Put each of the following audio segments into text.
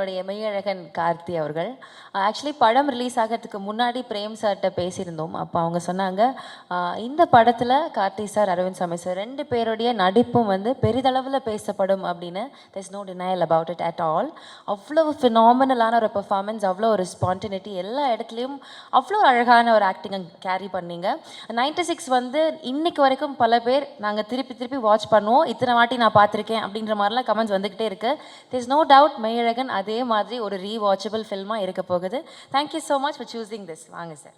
நம்மளுடைய மெய்யழகன் கார்த்தி அவர்கள். ஆக்சுவலி படம் ரிலீஸ் ஆகிறதுக்கு முன்னாடி பிரேம் சார்கிட்ட பேசியிருந்தோம். அப்போ அவங்க சொன்னாங்க, இந்த படத்தில் கார்த்தி சார், அரவிந்த் சாமி சார் 2 பேருடைய நடிப்பும் வந்து பெரிதளவில் பேசப்படும் அப்படின்னு. there's no denial about it at all. அவ்வளோ ஃபினாமினலான ஒரு பெர்ஃபார்மன்ஸ், அவ்வளோ ஒரு ஸ்பான்டினிட்டி, எல்லா இடத்துலையும் அவ்வளோ அழகான ஒரு ஆக்டிங்கை கேரி பண்ணீங்க. 96 வந்து இன்னைக்கு வரைக்கும் பல பேர் நாங்கள் திருப்பி திருப்பி வாட்ச் பண்ணுவோம், இத்தனை வாட்டி நான் பார்த்துருக்கேன் அப்படின்ற மாதிரிலாம் கமெண்ட்ஸ் வந்துக்கிட்டே இருக்குது. there's no doubt மெய்யழகன் அதே மாதிரி ஒரு ரீவாட்சபிள் ஃபில்மாக இருக்க போகுது. Thank you so much for choosing this. வாங்க சார்.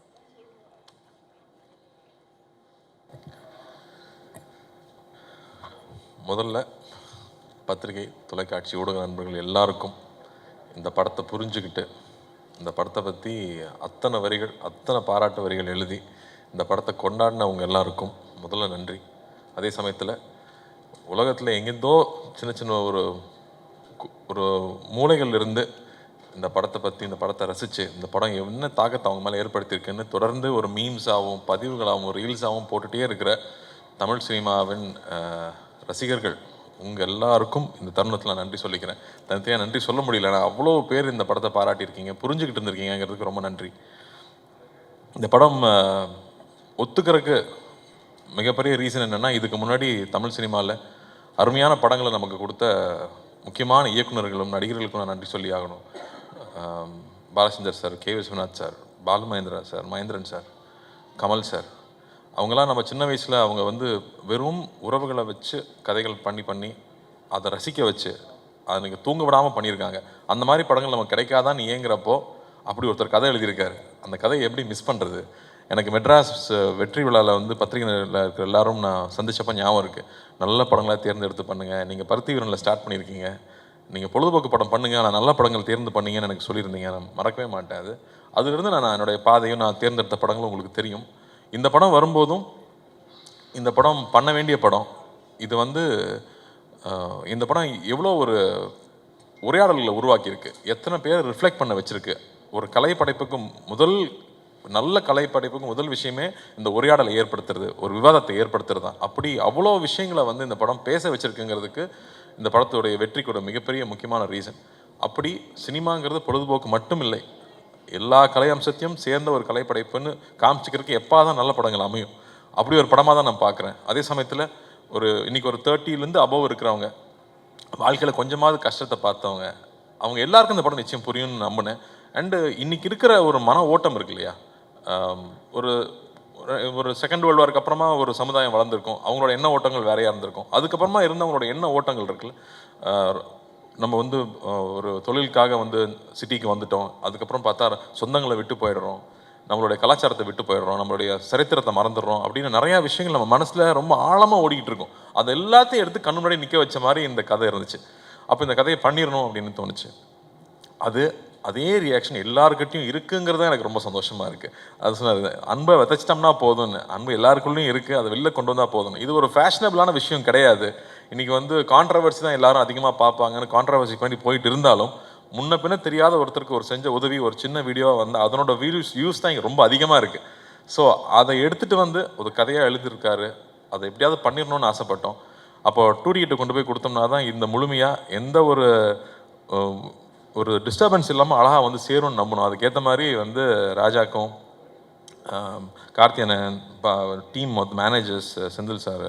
முதல்ல பத்திரிகை, தொலைக்காட்சி, ஊடக நண்பர்கள் எல்லாருக்கும் இந்த படத்தை புரிஞ்சுக்கிட்டு இந்த படத்தை பற்றி அத்தனை வரிகள், அத்தனை பாராட்டு வரிகள் எழுதி இந்த படத்தை கொண்டாடினவங்க எல்லாருக்கும் முதல்ல நன்றி. அதே சமயத்தில் உலகத்தில் எங்கேருந்தோ சின்ன சின்ன ஒரு மூலைகள் இருந்து இந்த படத்தை பற்றி, இந்த படத்தை ரசித்து இந்த படம் என்ன தாக்கத்தை அவங்க மேலே ஏற்படுத்தியிருக்குன்னு தொடர்ந்து ஒரு மீம்ஸாகவும் பதிவுகளாகவும் ரீல்ஸாகவும் போட்டுகிட்டே இருக்கிற தமிழ் சினிமாவின் ரசிகர்கள் உங்கள் எல்லாருக்கும் இந்த தருணத்தில் நான் நன்றி சொல்லிக்கிறேன். தனியாக நன்றி சொல்ல முடியல, ஆனால் அவ்வளோ பேர் இந்த படத்தை பாராட்டியிருக்கீங்க, புரிஞ்சுக்கிட்டு இருந்திருக்கீங்கிறதுக்கு ரொம்ப நன்றி. இந்த படம் ஒத்துக்கிறதுக்கு மிகப்பெரிய ரீசன் என்னென்னா, இதுக்கு முன்னாடி தமிழ் சினிமாவில் அருமையான படங்களை நமக்கு கொடுத்த முக்கியமான இயக்குநர்களும் நடிகர்களுக்கும் நான் நன்றி சொல்லி ஆகணும். Balachander sir, K Viswanath sir, Balu Mahindra sir, Mahendran sir, Kamal sir, அவங்களாம் நம்ம சின்ன வயசில் அவங்க வந்து வெறும் உறவுகளை வச்சு கதைகள் பண்ணி அதை ரசிக்க வச்சு அதை நீங்கள் தூங்க விடாமல் பண்ணியிருக்காங்க. அந்த மாதிரி படங்கள் நமக்கு கிடைக்காதான்னு ஏங்குறப்போ அப்படி ஒருத்தர் கதை எழுதியிருக்காரு. அந்த கதையை எப்படி மிஸ் பண்ணுறது? எனக்கு மெட்ராஸ் வெற்றி விழாவில் வந்து பத்திரிகையில் இருக்கிற எல்லாரும் நான் சந்திச்சப்போ ஞாபகம் இருக்குது. நல்ல படங்களாக தேர்ந்தெடுத்து பண்ணுங்கள், நீங்கள் பருத்தி வீரனில் ஸ்டார்ட் பண்ணியிருக்கீங்க, நீங்கள் பொழுதுபோக்கு படம் பண்ணுங்கள், ஆனால் நல்ல படங்கள் தேர்ந்து பண்ணீங்கன்னு எனக்கு சொல்லியிருந்தீங்க. நான் மறக்கவே மாட்டேன். அதுலேருந்து நான் என்னுடைய பாதையும் நான் தேர்ந்தெடுத்த படங்களும் உங்களுக்கு தெரியும். இந்த படம் வரும்போதும் இந்த படம் பண்ண வேண்டிய படம் இது வந்து இந்த படம் எவ்வளோ ஒரு உரையாடல்களை உருவாக்கியிருக்கு, எத்தனை பேர் ரிஃப்ளெக்ட் பண்ண வச்சுருக்கு. ஒரு கலைப்படைப்புக்கும் நல்ல கலைப்படைப்புக்கும் முதல் விஷயமே இந்த உரையாடலை ஏற்படுத்துறது, ஒரு விவாதத்தை ஏற்படுத்துறது தான். அப்படி அவ்வளோ விஷயங்களை வந்து இந்த படம் பேச வச்சுருக்குங்கிறதுக்கு இந்த படத்துடைய வெற்றிக்கு ஒரு மிகப்பெரிய முக்கியமான ரீசன். அப்படி சினிமாங்கிறது பொழுதுபோக்கு மட்டும் இல்லை, எல்லா கலை அம்சத்தையும் சேர்ந்த ஒரு கலைப்படைப்புன்னு காமிச்சிக்கிறதுக்கு எப்போ தான் நல்ல படங்கள் அமையும். அப்படி ஒரு படமாக தான் நான் பார்க்குறேன். அதே சமயத்தில் இன்றைக்கி ஒரு 30லேருந்து அபவ் இருக்கிறவங்க, வாழ்க்கையில் கொஞ்சமாவது கஷ்டத்தை பார்த்தவங்க, அவங்க எல்லாருக்கும் இந்த படம் நிச்சயம் புரியும்னு நம்பினேன். அண்டு இன்றைக்கி இருக்கிற ஒரு மன ஓட்டம் இருக்கு இல்லையா, ஒரு செகண்ட் வேர்ல்டு வாருக்கு அப்புறமா ஒரு சமுதாயம் வளர்ந்துருக்கும், அவங்களோட எண்ண ஓட்டங்கள் வேறையாக இருந்திருக்கும். அதுக்கப்புறமா இருந்தவங்களோட எண்ண ஓட்டங்கள் இருக்குல்ல, நம்ம வந்து ஒரு தொழிலுக்காக வந்து சிட்டிக்கு வந்துட்டோம், அதுக்கப்புறம் பார்த்தா சொந்தங்களை விட்டு போயிடுறோம், நம்மளுடைய கலாச்சாரத்தை விட்டு போயிடுறோம், நம்மளுடைய சரித்திரத்தை மறந்துடுறோம் அப்படின்னு நிறையா விஷயங்கள் நம்ம மனசில் ரொம்ப ஆழமாக ஓடிக்கிட்டு இருக்கும். அது எல்லாத்தையும் எடுத்து கண்ணு முன்னாடி நிற்க வச்ச மாதிரி இந்த கதை இருந்துச்சு. அப்போ இந்த கதையை பண்ணிடணும் அப்படின்னு தோணுச்சு. அதே ரியாக்ஷன் எல்லாருக்கிட்டையும் இருக்குங்கிறது எனக்கு ரொம்ப சந்தோஷமாக இருக்குது. அது சொன்னார், அன்பை விதைச்சிட்டோம்னா போதும்னு. அன்பு எல்லாருக்குள்ளேயும் இருக்குது, அதை வெளில கொண்டு வந்தால் போதும். இது ஒரு ஃபேஷனபிளான விஷயம் கிடையாது. இன்றைக்கி வந்து கான்ட்ரவர்சி தான் எல்லாரும் அதிகமாக பார்ப்பாங்கன்னு கான்ட்ரவர்சிக்கு வேண்டி போயிட்டு இருந்தாலும், முன்ன பின்ன தெரியாத ஒருத்தருக்கு ஒரு செஞ்ச உதவி, ஒரு சின்ன வீடியோவாக வந்து அதனோட வியூஸ் தான் இங்கே ரொம்ப அதிகமாக இருக்குது. ஸோ அதை எடுத்துகிட்டு வந்து ஒரு கதையாக எழுதியிருக்காரு. அதை எப்படியாவது பண்ணிடணும்னு ஆசைப்பட்டோம். அப்போ 2D கொண்டு போய் கொடுத்தோம்னா தான் இந்த முழுமையாக எந்த ஒரு டிஸ்டர்பன்ஸ் இல்லாமல் அழகாக வந்து சேரும்னு நம்பணும். அதுக்கேற்ற மாதிரி வந்து ராஜாக்கும், Karthiyanan, team managers, Senthil sir,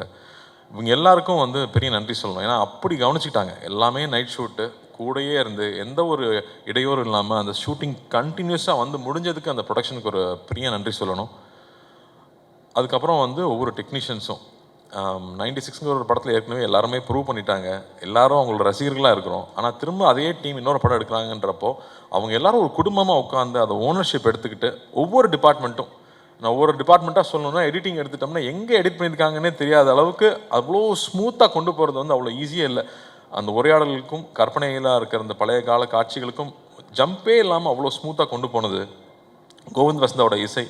இவங்க எல்லாருக்கும் வந்து பெரிய நன்றி சொல்லணும். ஏன்னா அப்படி கவனிச்சுக்கிட்டாங்க. எல்லாமே நைட் ஷூட்டு கூடயே இருந்து எந்த ஒரு இடையூறும் இல்லாமல் அந்த ஷூட்டிங் கண்டினியூஸாக வந்து முடிஞ்சதுக்கு அந்த ப்ரொடக்ஷனுக்கு ஒரு பெரிய நன்றி சொல்லணும். அதுக்கப்புறம் வந்து ஒவ்வொரு டெக்னீஷியன்ஸும் 96ங்கிற ஒரு படத்தில் ஏற்கனவே எல்லாருமே ப்ரூவ் பண்ணிட்டாங்க, எல்லாரும் அவங்களோட ரசிகர்களாக இருக்கிறோம். ஆனால் திரும்ப அதே டீம் இன்னொரு படம் எடுக்கிறாங்கன்றப்போ அவங்க எல்லாரும் ஒரு குடும்பமாக உட்காந்து அதை ஓனர்ஷிப் எடுத்துக்கிட்டு ஒவ்வொரு டிபார்ட்மெண்ட்டும், நான் ஒவ்வொரு டிபார்ட்மெண்ட்டாக சொல்லணும்னா எடிட்டிங் எடுத்துட்டோம்னா எங்கே எடிட் பண்ணியிருக்காங்கன்னே தெரியாத அளவுக்கு அவ்வளோ ஸ்மூத்தாக கொண்டு போகிறது வந்து அவ்வளோ ஈஸியாக இல்லை. அந்த உரையாடலுக்கும் கற்பனைகளாக இருக்கிற அந்த பழைய கால காட்சிகளுக்கும் ஜம்பே இல்லாமல் அவ்வளோ ஸ்மூத்தாக கொண்டு போனது கோவிந்த் வசந்தாவோட இசை.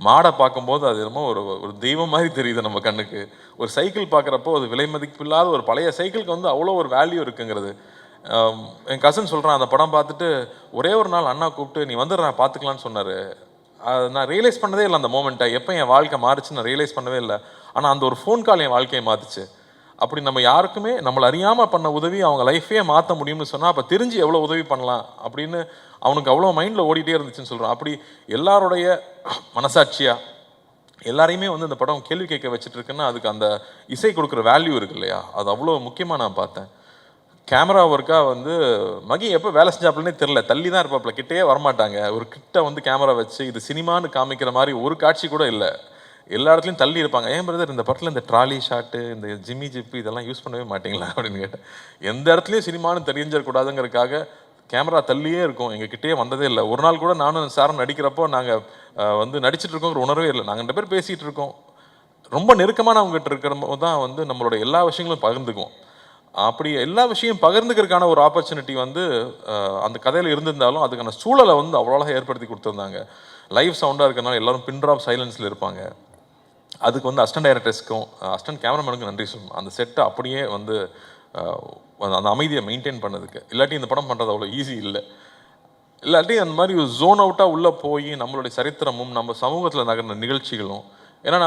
மாடை பார்க்கும்போது அது என்னமோ ஒரு தெய்வம் மாதிரி தெரியுது நம்ம கண்ணுக்கு. ஒரு சைக்கிள் பார்க்குறப்போ அது விலை மதிப்பில்லாத ஒரு பழைய சைக்கிளுக்கு வந்து அவ்வளோ ஒரு வேல்யூ இருக்குங்கிறது. என் கசன் சொல்கிறான், அந்த படம் பார்த்துட்டு ஒரே ஒரு நாள் அண்ணா கூப்பிட்டு நீ வந்துடுற நான் பார்த்துக்கலான்னு சொன்னார். நான் ரியலைஸ் பண்ணதே இல்லை அந்த மோமெண்ட்டை, எப்போ என் வாழ்க்கை மாறிச்சு நான் ரியலைஸ் பண்ணவே இல்லை. ஆனால் அந்த ஒரு ஃபோன் கால் என் வாழ்க்கையை மாற்றுச்சு. அப்படி நம்ம யாருக்குமே நம்மளை அறியாமல் பண்ண உதவி அவங்க லைஃபே மாற்ற முடியும்னு சொன்னால் அப்போ தெரிஞ்சு எவ்வளோ உதவி பண்ணலாம் அப்படின்னு அவனுக்கு அவ்வளோ மைண்டில் ஓடிட்டே இருந்துச்சுன்னு சொல்கிறான். அப்படி எல்லாருடைய மனசாட்சியாக எல்லாரையுமே வந்து இந்த படம் கேள்வி கேட்க வச்சுட்டு இருக்குன்னா அதுக்கு அந்த இசை கொடுக்குற வேல்யூ இருக்கு இல்லையா, அது அவ்வளோ முக்கியமாக நான் பார்த்தேன். கேமரா ஒர்க்காக வந்து மகி எப்போ வேலை செஞ்சாப்புலனே தெரில, தள்ளி தான் இருப்பாப்புல, கிட்டே வரமாட்டாங்க. ஒரு கிட்ட வந்து கேமரா வச்சு இது சினிமான்னு காமிக்கிற மாதிரி ஒரு காட்சி கூட இல்லை, எல்லா இடத்துலையும் தள்ளி இருப்பாங்க. ஏன் பிரதர் இந்த படத்தில் இந்த ட்ராலி ஷாட்டு இந்த ஜிம்மி ஜிப்பு இதெல்லாம் யூஸ் பண்ணவே மாட்டிங்களா அப்படின்னு கேட்டேன். எந்த இடத்துலையும் சினிமான்னு தெரிஞ்சிடக்கூடாதுங்கிறதுக்காக கேமரா தள்ளியே இருக்கும், எங்ககிட்டயே வந்ததே இல்லை. ஒரு நாள் கூட நானும் சாரும் நடிக்கிறப்போ நாங்கள் வந்து நடிச்சிட்டு இருக்கோங்கிற உணர்வே இல்லை. நாங்கள் 2 பேர் பேசிகிட்டு இருக்கோம், ரொம்ப நெருக்கமானவங்ககிட்ட இருக்கிற போது தான் வந்து நம்மளோட எல்லா விஷயங்களும் பகிர்ந்துக்குவோம். அப்படி எல்லா விஷயம் பகிர்ந்துக்கிறதுக்கான ஒரு ஆப்பர்ச்சுனிட்டி வந்து அந்த கதையில் இருந்திருந்தாலும் அதுக்கான சூழலை வந்து அவ்வளோ ஏற்படுத்தி கொடுத்துருந்தாங்க. லைவ் சவுண்டாக இருக்கிறனால எல்லோரும் பின் ட்ராப் சைலன்ஸில் இருப்பாங்க. அதுக்கு வந்து அசிஸ்டன்ட் டைரக்டர்ஸ்க்கும் அசிஸ்டன்ட் கேமராமேனுக்கும் நன்றி சொல்லணும். அந்த செட்டை அப்படியே வந்து அந்த அமைதியை மெயின்டைன் பண்ணதுக்கு. இல்லாட்டி இந்த படம் பண்ணுறது அவ்வளோ ஈஸி இல்லை. இல்லாட்டி அந்த மாதிரி ஒரு ஜோன் அவுட்டாக உள்ளே போய் நம்மளுடைய சரித்திரமும் நம்ம சமூகத்தில் நகர்ந்த நிகழ்ச்சிகளும், ஏன்னா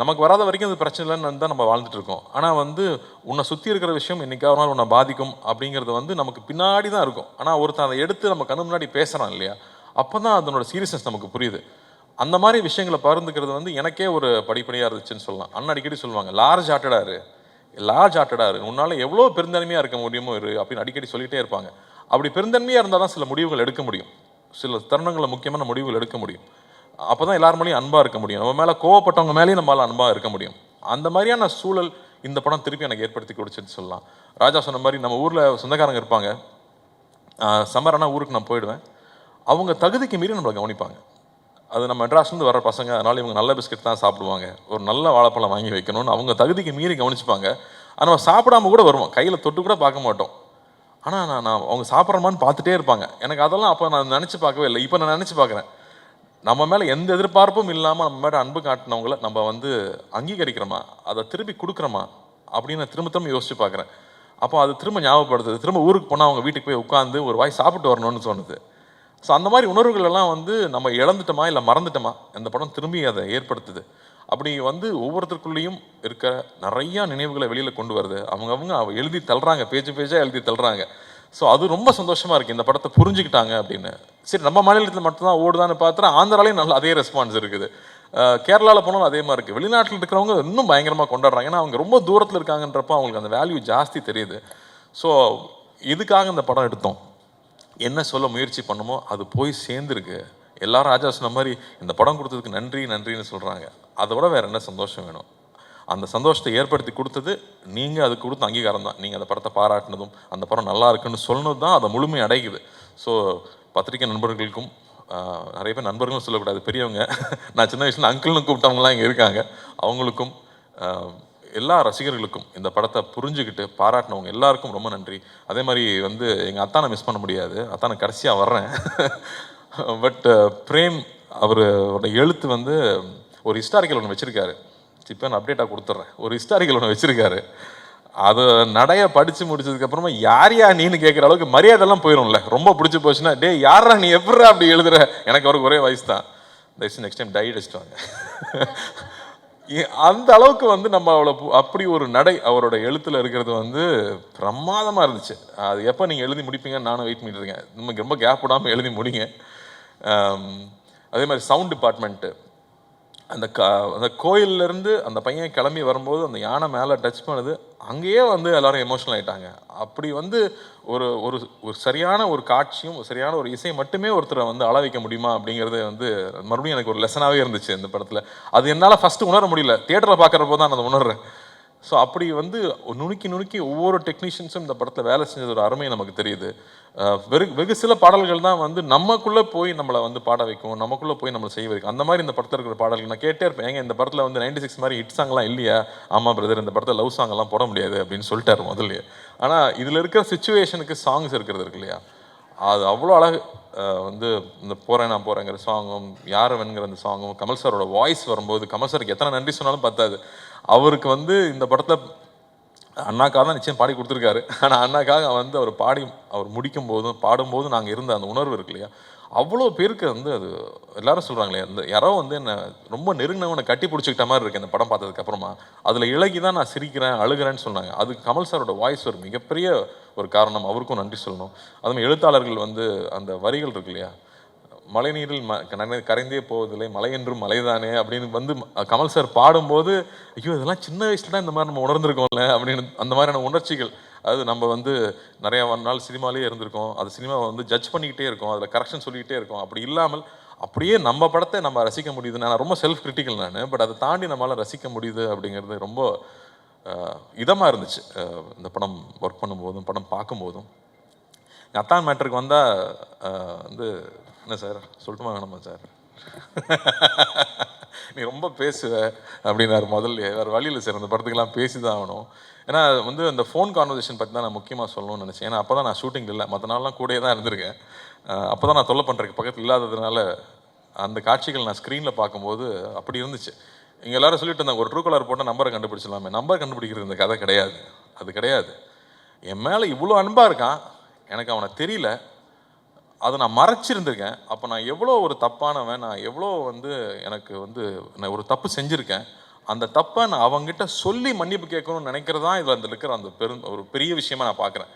நமக்கு வராத வரைக்கும் அது பிரச்சனை இல்லைன்னு தான் நம்ம வாழ்ந்துட்டு இருக்கோம். ஆனால் வந்து உன்னை சுற்றி இருக்கிற விஷயம் என்றைக்காவது நாள் உன்னை பாதிக்கும் அப்படிங்கிறது வந்து நமக்கு பின்னாடி தான் இருக்கும். ஆனால் ஒருத்தன் அதை எடுத்து நம்ம கண்ணு முன்னாடி பேசுகிறான் இல்லையா, அப்போ தான் அதனோட சீரியஸ்னஸ் நமக்கு புரியுது. அந்த மாதிரி விஷயங்களை பகிர்ந்துக்கிறது வந்து எனக்கே ஒரு படிப்படியாக இருந்துச்சுன்னு சொல்லலாம். அண்ணன் அடிக்கடி சொல்லுவாங்க, லார்ஜ் ஹார்ட்டடாரு உன்னால் எவ்வளோ பெருந்தன்மையாக இருக்க முடியுமோ அப்படின்னு அடிக்கடி சொல்லிகிட்டே இருப்பாங்க. அப்படி பெருந்தன்மையாக இருந்தால் தான் சில முடிவுகள் எடுக்க முடியும், சில தருணங்களில் முக்கியமான முடிவுகள் எடுக்க முடியும். அப்போ தான் எல்லார் மேலேயும் அன்பாக இருக்க முடியும், நம்ம மேலே கோவப்பட்டவங்க மேலேயும் நம்மளால் அன்பாக இருக்க முடியும். அந்த மாதிரியான சூழல் இந்த படம் திருப்பி எனக்கு ஏற்படுத்தி கொடுச்சுன்னு சொல்லலாம். ராஜா சொன்ன மாதிரி நம்ம ஊரில் சொந்தக்காரங்க இருப்பாங்க, சம்மரானா ஊருக்கு நான் போயிடுவேன், அவங்க தகுதிக்கு மீறி நம்மளை கவனிப்பாங்க. அது நம்ம மெட்ராஸ்லேருந்து வர பசங்க, அதனால் இவங்க நல்ல பிஸ்கெட் தான் சாப்பிடுவாங்க, ஒரு நல்ல வாழைப்பழம் வாங்கி வைக்கணும்னு அவங்க தகுதிக்கு மீறி கவனிச்சுப்பாங்க. ஆனால் நம்ம சாப்பிடாம கூட வருவோம், கையில் தொட்டு கூட பார்க்க மாட்டோம். ஆனால் நான் அவங்க சாப்பிட்றமான்னு பார்த்துட்டே இருப்பாங்க. எனக்கு அதெல்லாம் அப்போ நான் நினச்சி பார்க்கவே இல்லை, இப்போ நான் நினச்சி பார்க்குறேன். நம்ம மேலே எந்த எதிர்பார்ப்பும் இல்லாமல் நம்ம மேலே அன்பு காட்டினவங்கள நம்ம வந்து அங்கீகரிக்கிறோமா, அதை திருப்பி கொடுக்குறோமா அப்படின்னு நான் திரும்ப யோசிச்சு பார்க்குறேன். அப்போ அது திரும்ப ஞாபகப்படுத்துது, திரும்ப ஊருக்கு போனால் அவங்க வீட்டுக்கு போய் உட்காந்து ஒரு வாய் சாப்பிட்டு வரணும்னு தோணுது. ஸோ அந்த மாதிரி உணர்வுகள் எல்லாம் வந்து நம்ம இழந்துட்டோமா இல்லை மறந்துட்டோமா, அந்த படம் திரும்பி அதை ஏற்படுத்துது. அப்படி வந்து ஒவ்வொருத்தருக்குள்ளேயும் இருக்க நிறையா நினைவுகளை வெளியில் கொண்டு வருது. அவங்க எழுதி தள்ளுறாங்க, பேஜாக எழுதி தள்ளுறாங்க. ஸோ அது ரொம்ப சந்தோஷமாக இருக்குது, இந்த படத்தை புரிஞ்சுக்கிட்டாங்க அப்படின்னு. சரி, நம்ம மாநிலத்தில் மட்டும்தான் ஓடுதான்னு பார்த்தா ஆந்திராலையும் நல்ல அதே ரெஸ்பான்ஸ் இருக்குது, கேரளாவில் போனாலும் அதே மாதிரி இருக்குது. வெளிநாட்டில் இருக்கிறவங்க இன்னும் பயங்கரமாக கொண்டாடுறாங்க, ஏன்னா அவங்க ரொம்ப தூரத்தில் இருக்காங்கன்றப்போ அவங்களுக்கு அந்த வேல்யூ ஜாஸ்தி தெரியுது. ஸோ இதுக்காக இந்த படம் எடுத்தோம், என்ன சொல்ல முயற்சி பண்ணுமோ அது போய் சேர்ந்துருக்கு. எல்லாரும் ராஜா சொன்ன மாதிரி இந்த படம் கொடுத்ததுக்கு நன்றின்னு சொல்கிறாங்க. அதை விட வேறு என்ன சந்தோஷம் வேணும்? அந்த சந்தோஷத்தை ஏற்படுத்தி கொடுத்தது நீங்கள், அது கொடுத்த அங்கீகாரம் தான். நீங்கள் அந்த படத்தை பாராட்டினதும் அந்த படம் நல்லா இருக்குன்னு சொன்னது தான் அதை முழுமை அடைக்குது. ஸோ பத்திரிகை நண்பர்களுக்கும், நிறைய பேர் நண்பர்களும் சொல்லக்கூடாது, பெரியவங்க, நான் சின்ன வயசில் அங்கிள்னு கூப்பிட்டவங்களாம் இங்கே இருக்காங்க, அவங்களுக்கும் எல்லா ரசிகர்களுக்கும் இந்த படத்தை புரிஞ்சுக்கிட்டு பாராட்டினவங்க எல்லாருக்கும் ரொம்ப நன்றி. அதே மாதிரி வந்து எங்கள் அத்தானை மிஸ் பண்ண முடியாது, அத்தானை கடைசியாக வர்றேன். பட் பிரேம் அவரோட எழுத்து வந்து ஒரு ஹிஸ்டாரிக்கல் ஒன்று வச்சுருக்காரு, இப்போ நான் அப்டேட்டாக கொடுத்துட்றேன். ஒரு ஹிஸ்டாரிக்கல் ஒன்று வச்சுருக்காரு, அதை நடைய படித்து முடிச்சதுக்கப்புறமா யாரையா நீன்னு கேட்குற அளவுக்கு மரியாதைலாம் போயிடும்ல. ரொம்ப பிடிச்சி போச்சுன்னா, டே யாரா நீ எப்படா அப்படி எழுதுற, எனக்கு அவருக்கு ஒரே வயசு தான், தயவுசெய்து நெக்ஸ்ட் டைம் டை அடிச்சிட்டாங்க. அந்த அளவுக்கு வந்து நம்ம அப்படி ஒரு நடை அவரோட எழுத்தில் இருக்கிறது வந்து பிரமாதமாக இருந்துச்சு. அது எப்போ நீங்கள் எழுதி முடிப்பீங்கன்னு நானும் வெயிட் பண்ணிட்டு இருக்கேன். நமக்கு ரொம்ப கேப் விடாமல் எழுதி முடிங்க. அதே மாதிரி சவுண்ட் டிபார்ட்மெண்ட்டு, அந்த கோயிலேருந்து அந்த பையன் கிளம்பி வரும்போது அந்த யானை மேலே டச் பண்ணுது, அங்கேயே வந்து எல்லோரும் எமோஷனல் ஆகிட்டாங்க. அப்படி வந்து ஒரு ஒரு சரியான ஒரு காட்சியும் சரியான ஒரு இசை மட்டுமே ஒருத்தரை வந்து அள வைக்க முடியுமா அப்படிங்கிறது வந்து மறுபடியும் எனக்கு ஒரு லெசனாகவே இருந்துச்சு இந்த படத்தில். அது என்னால் ஃபஸ்ட்டு உணர முடியல, தியேட்டரில் பார்க்குறப்போ தான் நான் அதை உணர்றேன். ஸோ அப்படி வந்து நுணுக்கி ஒவ்வொரு டெக்னீஷியன்ஸும் இந்த படத்தில் வேலை செஞ்சது ஒரு அருமை நமக்கு தெரியுது. வெகு சில பாடல்கள் தான் வந்து நமக்குள்ளே போய் நம்மளை வந்து பாட வைக்கும், நமக்குள்ளே போய் நம்மளை செய்ய வைக்கும். அந்த மாதிரி இந்த படத்தில் இருக்கிற பாடல்கள் நான் கேட்டே இருப்பேன். ஏங்க இந்த படத்தில் வந்து 96 மாதிரி ஹிட் சாங்லாம் இல்லையா? ஆமாம் பிரதர், இந்த படத்தில் லவ் சாங்கெல்லாம் போட முடியாது அப்படின்னு சொல்லிட்டாரு முதல்லையே. ஆனால் இதில் இருக்கிற சுச்சுவேஷனுக்கு சாங்ஸ் இருக்கிறது இருக்கு இல்லையா, அது அவ்வளோ அழகு. வந்து இந்த போகிறேன் நான் போகிறேங்கிற சாங்கும், யாரவன்கிற அந்த சாங்கும், கமல் சாரோட வாய்ஸ் வரும்போது, கமல் சாருக்கு எத்தனை நன்றி சொன்னாலும் பத்தாது. அவருக்கு வந்து இந்த படத்தில் அண்ணாக்காக தான் நிச்சயம் பாடி கொடுத்துருக்காரு. ஆனால் அண்ணாக்காக வந்து அவர் முடிக்கும் போதும் பாடும்போதும் நாங்கள் இருந்த அந்த உணர்வு இருக்கு இல்லையா, அவ்வளோ பேருக்கு வந்து அது எல்லாரும் சொல்கிறாங்களே, அந்த யாரோ வந்து என்னை ரொம்ப நெருங்கினவனை கட்டி பிடிச்சிக்கிட்ட மாதிரி இருக்குது இந்த படம் பார்த்ததுக்கு அப்புறமா. அதில் இழகி தான் நான் சிரிக்கிறேன் அழுகிறேன்னு சொன்னாங்க. அது கமல் சாரோட வாய்ஸ் ஒரு மிகப்பெரிய ஒரு காரணம். அவருக்கும் நன்றி சொல்லணும். அதுவும் எழுத்தாளர்கள் வந்து அந்த வரிகள் இருக்கு இல்லையா, மழை நீரில் கரைந்தே போவதில்லை மலை என்றும் மலைதானே அப்படின்னு வந்து கமல் சார் பாடும்போது, ஐயோ இதெல்லாம் சின்ன வயசுல தான் இந்த மாதிரி நம்ம உணர்ந்திருக்கோம்ல அப்படின்னு அந்த மாதிரியான உணர்ச்சிகள். அது நம்ம வந்து நிறையா நாள் சினிமாலேயே இருந்திருக்கோம், அது சினிமாவை வந்து ஜட்ஜ் பண்ணிக்கிட்டே இருக்கோம், அதில் கரெக்ஷன் சொல்லிக்கிட்டே இருக்கோம். அப்படி இல்லாமல் அப்படியே நம்ம படத்தை நம்ம ரசிக்க முடியுது. நான் ரொம்ப செல்ஃப் கிரிட்டிக்கல் நான், பட் அதை தாண்டி நம்மளால் ரசிக்க முடியுது அப்படிங்கிறது ரொம்ப இதமாக இருந்துச்சு. இந்த படம் ஒர்க் பண்ணும்போதும் படம் பார்க்கும்போதும். என் அத்தான் மேட்டருக்கு வந்தால் வந்து, என்ன சார் சொல்லட்டுமா வேணாமா சார், நீ ரொம்ப பேசுவ அப்படின்னாரு முதல்ல. வேறு வழியில் சார் அந்த படத்துக்கெல்லாம் பேசி தான் ஆகணும். ஏன்னா வந்து அந்த ஃபோன் கான்வர்சேஷன் பற்றி தான் நான் முக்கியமாக சொல்லணும்னு நினச்சேன். ஏன்னா அப்போ தான் நான் ஷூட்டிங் இல்லை, மற்ற நாள்லாம் கூடயே தான் இருந்திருக்கேன். அப்போ தான் நான் தொல்லை பண்ணுறதுக்கு பக்கத்தில் இல்லாததுனால அந்த காட்சிகள் நான் ஸ்க்ரீனில் பார்க்கும்போது அப்படி இருந்துச்சு. இங்கே எல்லாரும் சொல்லிட்டு இருந்தாங்க, ஒரு ட்ரூ கலர் போட்டால் நம்பரை கண்டுபிடிச்சிடலாமே. நம்பர் கண்டுபிடிக்கிறது இந்த கதை கிடையாது, அது கிடையாது. என் மேலே இவ்வளோ அன்பாக இருக்கான், எனக்கு அவனை தெரியல, அதை நான் மறைச்சிருந்திருக்கேன். அப்போ நான் எவ்வளோ ஒரு தப்பானவன், நான் எவ்வளோ வந்து எனக்கு வந்து நான் ஒரு தப்பு செஞ்சுருக்கேன். அந்த தப்பை நான் அவங்ககிட்ட சொல்லி மன்னிப்பு கேட்கணும்னு நினைக்கிறது தான் இதில் அந்த இருக்கிற அந்த ஒரு பெரிய விஷயமா நான் பார்க்குறேன்.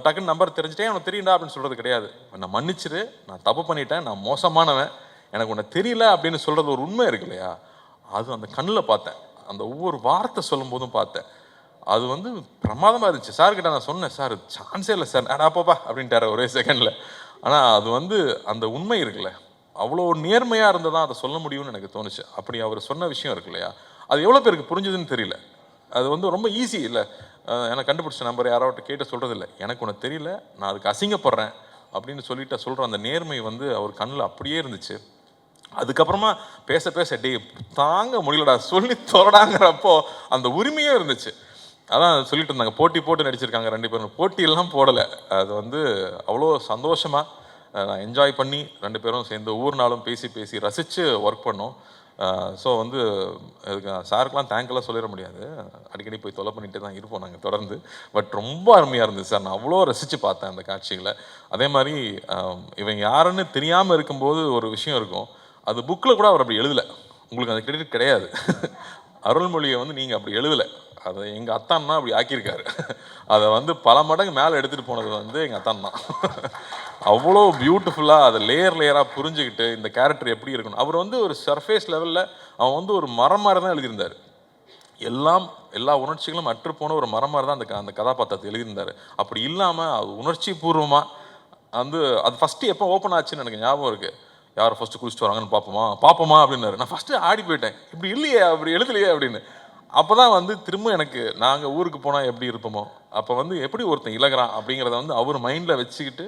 டக்குன்னு நம்பர் தெரிஞ்சுட்டேன், அவனுக்கு தெரியுண்டா அப்படின்னு சொல்கிறது கிடையாது. நான் மன்னிச்சிரு, நான் தப்பு பண்ணிட்டேன், நான் மோசமானவன், எனக்கு உன்னை தெரியல அப்படின்னு சொல்கிறது ஒரு உண்மை இருக்கு இல்லையா, அது அந்த கண்ணில் பார்த்தேன். அந்த ஒவ்வொரு வார்த்தை சொல்லும் போதும் பார்த்தேன். அது வந்து பிரமாதமாக இருந்துச்சு. சார்கிட்ட நான் சொன்னேன், சார் சான்ஸே இல்லை சார், அப்பப்பா அப்படின்ட்டார் ஒரே செகண்டில். ஆனால் அது வந்து அந்த உண்மை இருக்குல்ல, அவ்வளோ நேர்மையாக இருந்தால் தான் அதை சொல்ல முடியும்னு எனக்கு தோணுச்சு. அப்படி அவர் சொன்ன விஷயம் இருக்கு இல்லையா, அது எவ்வளோ பேருக்கு புரிஞ்சுதுன்னு தெரியல. அது வந்து ரொம்ப ஈஸி இல்லை, எனக்கு கண்டுபிடிச்ச நம்பர் யாராவது கேட்டு சொல்கிறது இல்லை, எனக்கு ஒன்று தெரியல, நான் அதுக்கு அசிங்கப்படுறேன் அப்படின்னு சொல்லிட்டு சொல்கிற அந்த நேர்மை வந்து அவர் கண்ணில் அப்படியே இருந்துச்சு. அதுக்கப்புறமா பேச பேச டே தாங்க முடியலடா சொல்லி தொடடாங்கிறப்போ அந்த உரிமையும் இருந்துச்சு. அதான் சொல்லிட்டு இருந்தாங்க, போட்டி போட்டு நடிச்சிருக்காங்க 2 பேரும். போட்டியெல்லாம் போடலை, அது வந்து அவ்வளோ சந்தோஷமாக நான் என்ஜாய் பண்ணி 2 பேரும் சேர்ந்து ஒவ்வொரு நாளும் பேசி பேசி ரசித்து ஒர்க் பண்ணோம். ஸோ வந்து அதுக்கு சாருக்கெலாம் தேங்க்லாம் சொல்லிட முடியாது, அடிக்கடி போய் தொலை பண்ணிகிட்டே தான் இருப்போம் நாங்கள் தொடர்ந்து. பட் ரொம்ப அருமையாக இருந்தது சார், நான் அவ்வளோ ரசித்து பார்த்தேன் அந்த காட்சிகளை. அதே மாதிரி இவன் யாருன்னு தெரியாமல் இருக்கும்போது ஒரு விஷயம் இருக்கும், அது புக்கில் கூட அவர் அப்படி எழுதலை, உங்களுக்கு அந்த கிரெடிட் கிடையாது. அருள்மொழியை வந்து நீங்கள் அப்படி எழுதலை, அதை எங்கள் அத்தான் தான் அப்படி ஆக்கியிருக்காரு. அதை வந்து பல மடங்கு மேலே எடுத்துகிட்டு போனது வந்து எங்கள் அத்தான் தான். அவ்வளோ பியூட்டிஃபுல்லாக அதை லேயர் லேயராக புரிஞ்சுக்கிட்டு இந்த கேரக்டர் எப்படி இருக்கணும். அவர் வந்து ஒரு சர்ஃபேஸ் லெவலில் அவன் வந்து ஒரு மரம் மாதிரி தான் எழுதியிருந்தார். எல்லா உணர்ச்சிகளும் அற்று போன ஒரு மரம் மாதிரி தான் அந்த கதாபாத்திரத்தை எழுதியிருந்தார். அப்படி இல்லாமல் அது உணர்ச்சி பூர்வமாக வந்து அது ஃபஸ்ட்டு எப்போ ஓப்பன் ஆச்சுன்னு எனக்கு ஞாபகம் இருக்குது. யார் ஃபஸ்ட்டு குளிச்சுட்டு வராங்கன்னு பார்ப்போமா அப்படின்னாரு. நான் ஃபஸ்ட்டு ஆடி போயிட்டேன், இப்படி இல்லையே அப்படி எழுதலையே அப்படின்னு. அப்போ தான் வந்து திரும்ப எனக்கு நாங்கள் ஊருக்கு போனால் எப்படி இருப்போமோ, அப்போ வந்து எப்படி ஒருத்தன் இழகிறான் அப்படிங்கிறத வந்து அவர் மைண்டில் வச்சுக்கிட்டு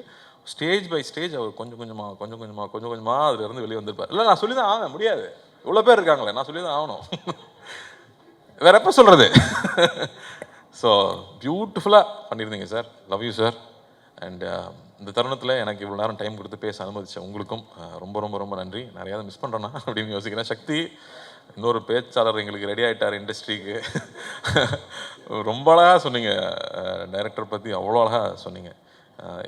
ஸ்டேஜ் பை ஸ்டேஜ் அவர் கொஞ்சம் கொஞ்சமாக அதுலேருந்து வெளியே வந்திருப்பார். இல்லை நான் சொல்லி தான் ஆக முடியாது, இவ்வளோ பேர் இருக்காங்களே, நான் சொல்லி தான் ஆகணும். வேற எப்போ சொல்கிறது. ஸோ பியூட்டிஃபுல்லாக பண்ணியிருந்தீங்க sir, love you sir. And இந்த தருணத்தில் எனக்கு இவ்வளோ நேரம் டைம் கொடுத்து பேச அனுமதிச்சேன் உங்களுக்கும் ரொம்ப ரொம்ப ரொம்ப நன்றி. நிறையாவது மிஸ் பண்ணுறேன்னா அப்படின்னு யோசிக்கிறேன். சக்தி இன்னொரு பேச்சாளர் எங்களுக்கு ரெடி ஆகிட்டார் இண்டஸ்ட்ரிக்கு. ரொம்ப அழகாக சொன்னீங்க, டைரக்டர் பற்றி அவ்வளோ அழகாக சொன்னீங்க.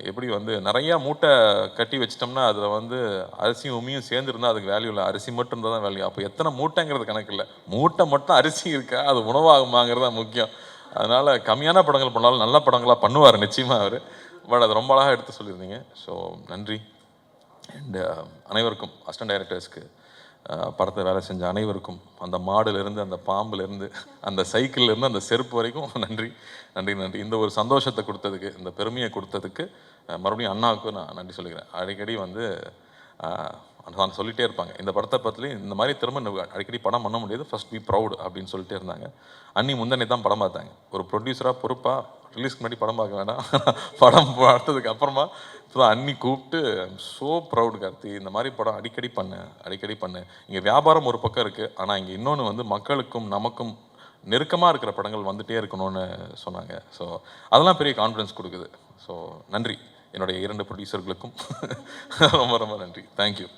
எப்படி வந்து நிறையா மூட்டை கட்டி வச்சிட்டோம்னா அதில் வந்து அரிசியும் உமியும் சேர்ந்துருந்தால் அதுக்கு வேல்யூ இல்லை, அரிசி மட்டும் இருந்தால் தான் வேல்யூ. அப்போ எத்தனை மூட்டைங்கிறது கணக்கு இல்லை, மூட்டை மட்டும் அரிசி இருக்கா, அது உணவாகுமாங்கிறது தான் முக்கியம். அதனால் கம்மியான படங்கள் பண்ணாலும் நல்ல படங்களாக பண்ணுவார் நிச்சயமாக அவர். பட் அது ரொம்ப அழகாக எடுத்து சொல்லியிருந்தீங்க. ஸோ நன்றி. அண்ட் அனைவருக்கும் அசிஸ்டன்ட் டைரக்டர்ஸ்க்கு, படத்தை வேலை செஞ்ச அனைவருக்கும், அந்த மாடுலேருந்து அந்த பாம்புலேருந்து அந்த சைக்கிள்லேருந்து அந்த செருப்பு வரைக்கும் நன்றி நன்றி நன்றி. இந்த ஒரு சந்தோஷத்தை கொடுத்ததுக்கு, இந்த பெருமையை கொடுத்ததுக்கு மறுபடியும் அண்ணாவுக்கும் நான் நன்றி சொல்லிக்கிறேன். அடிக்கடி வந்து நான் சொல்லிகிட்டே இருப்பாங்க, இந்த படத்தை பற்றி இந்த மாதிரி திரும்ப அடிக்கடி படம் பண்ண முடியாது, ஃபர்ஸ்ட் பி ப்ரௌட் அப்படின்னு சொல்லிட்டே இருந்தாங்க. அண்ணி முந்தனே தான் படம் பார்த்தாங்க, ஒரு ப்ரொடியூசராக பொறுப்பாக ரிலீஸ்க்கு முன்னாடி படம் பார்க்க வேண்டாம், படம் பார்த்ததுக்கு அப்புறமா இப்போ தான் அண்ணி கூப்பிட்டு ஸோ ப்ரௌட் கார்த்தி, இந்த மாதிரி படம் அடிக்கடி பண்ணு. இங்கே வியாபாரம் ஒரு பக்கம் இருக்குது, ஆனால் இங்கே இன்னொன்று வந்து மக்களுக்கும் நமக்கும் நெருக்கமாக இருக்கிற படங்கள் வந்துகிட்டே இருக்கணும்னு சொன்னாங்க. ஸோ அதெல்லாம் பெரிய கான்ஃபிடன்ஸ் கொடுக்குது. ஸோ நன்றி என்னுடைய 2 ப்ரொடியூசர்களுக்கும் ரொம்ப ரொம்ப நன்றி. தேங்க்யூ.